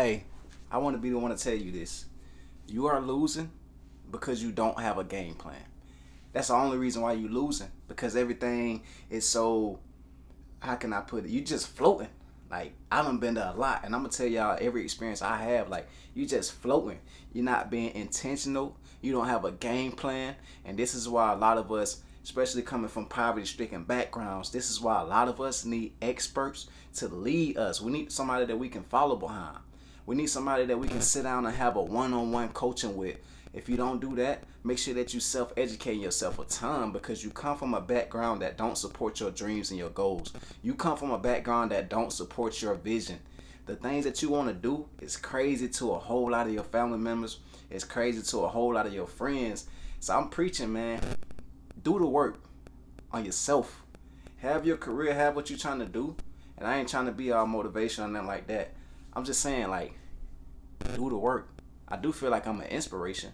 Hey, I want to be the one to tell you this. You are losing because you don't have a game plan. That's the only reason why you losing, because everything is so, how can I put it? You just floating. Like, I done been there a lot, and I'm gonna tell y'all every experience I have. Like, you just floating. You're not being intentional. You don't have a game plan, and this is why a lot of us, especially coming from poverty-stricken backgrounds, this is why a lot of us need experts to lead us. We need somebody that we can follow behind. We need somebody that we can sit down and have a one-on-one coaching with. If you don't do that, make sure that you self-educate yourself a ton, because you come from a background that don't support your dreams and your goals. You come from a background that don't support your vision. The things that you want to do is crazy to a whole lot of your family members. It's crazy to a whole lot of your friends. So I'm preaching, man. Do the work on yourself. Have your career, have what you're trying to do. And I ain't trying to be all motivation or nothing like that. I'm just saying, like, do the work. I do feel like I'm an inspiration.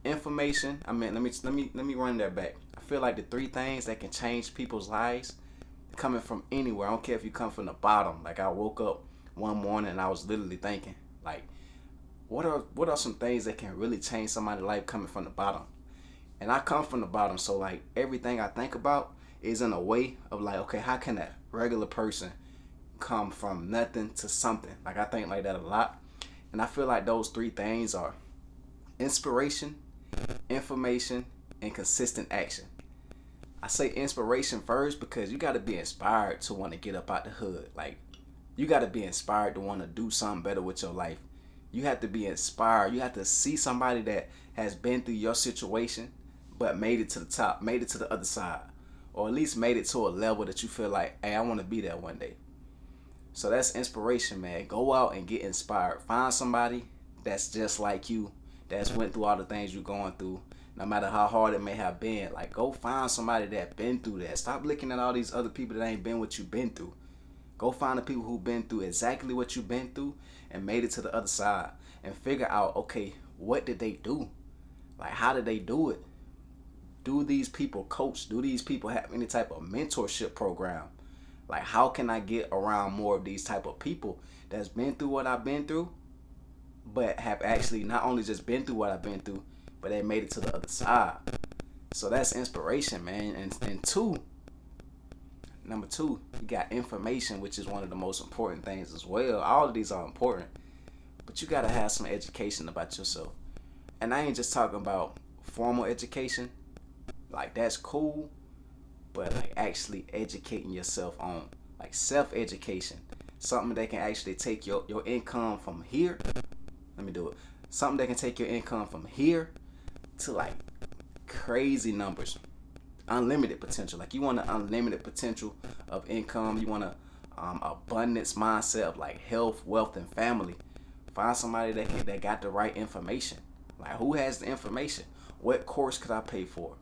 Information. I mean, let me run that back. I feel like the three things that can change people's lives, coming from anywhere. I don't care if you come from the bottom. Like, I woke up one morning and I was literally thinking, like, what are some things that can really change somebody's life coming from the bottom? And I come from the bottom, so like everything I think about is in a way of like, okay, how can that regular person come from nothing to something? Like, I think like that a lot. And I feel like those three things are inspiration, information, and consistent action. I say inspiration first because you got to be inspired to want to get up out the hood. Like, you got to be inspired to want to do something better with your life. You have to be inspired. You have to see somebody that has been through your situation but made it to the top, made it to the other side, or at least made it to a level that you feel like, hey, I want to be there one day. So that's inspiration, man. Go out and get inspired. Find somebody that's just like you, that's went through all the things you're going through, no matter how hard it may have been. Like, go find somebody that been through that. Stop looking at all these other people that ain't been what you've been through. Go find the people who've been through exactly what you've been through and made it to the other side, and figure out, okay, what did they do? Like, how did they do it? Do these people coach? Do these people have any type of mentorship program? Like, how can I get around more of these type of people that's been through what I've been through, but have actually not only just been through what I've been through, but they made it to the other side. So that's inspiration, man. And number two, you got information, which is one of the most important things as well. All of these are important, but you gotta have some education about yourself. And I ain't just talking about formal education. Like, that's cool, but like actually educating yourself on, like, self-education. Something that can actually take your income from here. Let me do it. Something that can take your income from here to like crazy numbers. Unlimited potential. Like, you want an unlimited potential of income. You want a abundance mindset of like health, wealth, and family. Find somebody that got the right information. Like, who has the information? What course could I pay for?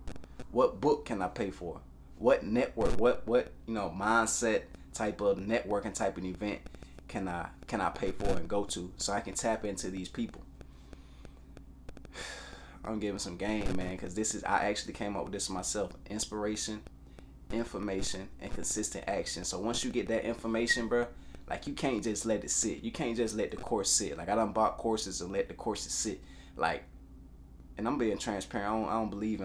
What book can I pay for? What network? What mindset type of networking type of event can I pay for and go to so I can tap into these people? I'm giving some game, man, because I actually came up with this myself. Inspiration, information, and consistent action. So once you get that information, bro, like, you can't just let it sit. You can't just let the course sit. Like, I done bought courses and let the courses sit. Like, and I'm being transparent. I don't believe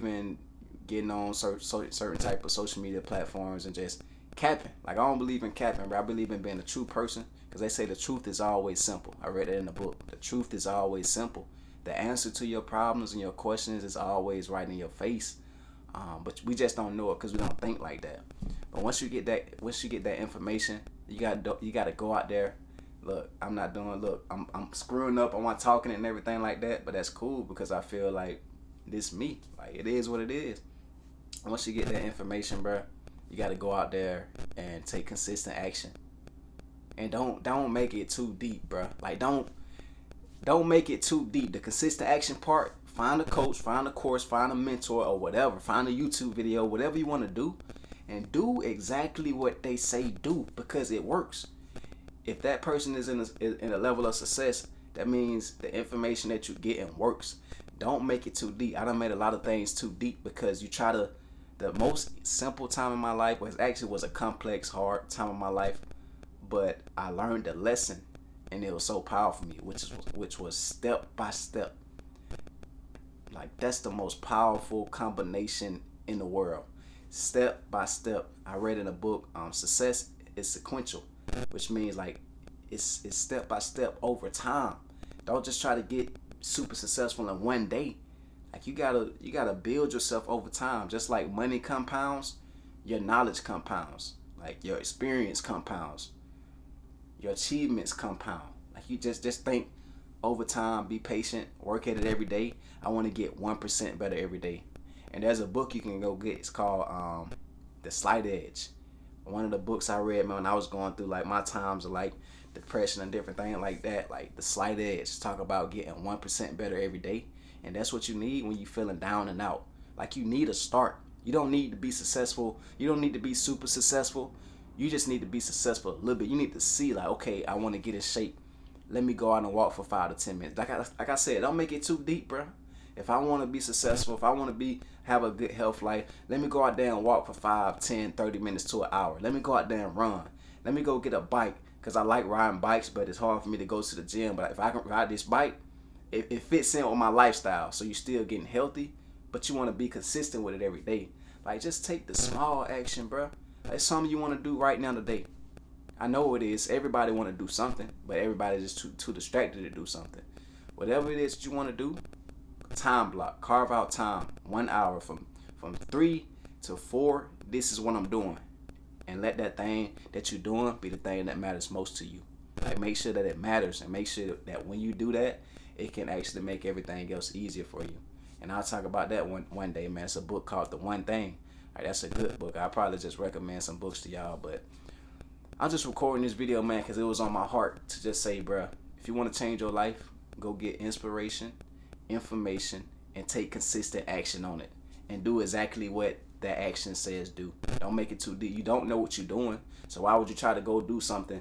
in getting on certain type of social media platforms and just capping. Like, I don't believe in capping, bro. I believe in being a true person, because they say the truth is always simple. I read it in the book. The truth is always simple. The answer to your problems and your questions is always right in your face. But we just don't know it because we don't think like that. But once you get that information, you gotta go out there. Look, I'm screwing up. I'm not talking and everything like that, but that's cool because I feel like this me. Like, it is what it is. Once you get that information, bro, you gotta go out there and take consistent action. And don't make it too deep, bro. Like, don't make it too deep. The consistent action part, find a coach, find a course, find a mentor or whatever. Find a YouTube video, whatever you want to do, and do exactly what they say do, because it works. If that person is in a level of success, that means the information that you're getting works. Don't make it too deep. I done made a lot of things too deep because you try to. The most simple time in my life was a complex, hard time in my life, but I learned a lesson and it was so powerful for me, which was step by step. Like that's the most powerful combination in the world. Step by step. I read in a book, success is sequential, which means like it's step by step over time. Don't just try to get super successful in one day. Like you gotta build yourself over time. Just like money compounds, your knowledge compounds. Like your experience compounds. Your achievements compound. Like you just think over time, be patient, work at it every day. I want to get 1% better every day. And there's a book you can go get. It's called The Slight Edge. One of the books I read, man, when I was going through like my times of like depression and different things like that, like The Slight Edge, talk about getting 1% better every day. And that's what you need when you're feeling down and out. Like you need a start. You don't need to be successful. You don't need to be super successful. You just need to be successful a little bit. You need to see like, okay, I want to get in shape. Let me go out and walk for 5 to 10 minutes. Like I said, don't make it too deep, bro. If I want to be successful, if I want to have a good health life, let me go out there and walk for 5, 10, 30 minutes to an hour. Let me go out there and run. Let me go get a bike, because I like riding bikes, but it's hard for me to go to the gym. But if I can ride this bike, it fits in with my lifestyle. So you're still getting healthy, but you want to be consistent with it every day. Like, just take the small action, bro. It's something you want to do right now today. I know it is. Everybody want to do something, but everybody's just too distracted to do something. Whatever it is that you want to do, time block. Carve out time. 1 hour from 3 to 4. This is what I'm doing. And let that thing that you're doing be the thing that matters most to you. Like, make sure that it matters, and make sure that when you do that, it can actually make everything else easier for you. And I'll talk about that one day, man. It's a book called The One Thing. All right, that's a good book. I'll probably just recommend some books to y'all, but I'm just recording this video, man, because it was on my heart to just say, bruh, if you want to change your life, go get inspiration, information, and take consistent action on it. And do exactly what that action says do. Don't make it too deep. You don't know what you're doing, so why would you try to go do something?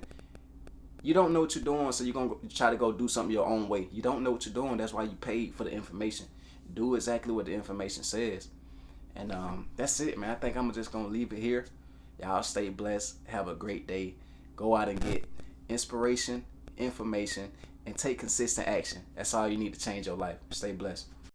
You don't know what you're doing, so you're going to try to go do something your own way. You don't know what you're doing. That's why you paid for the information. Do exactly what the information says. And that's it, man. I think I'm just going to leave it here. Y'all stay blessed. Have a great day. Go out and get inspiration, information, and take consistent action. That's all you need to change your life. Stay blessed.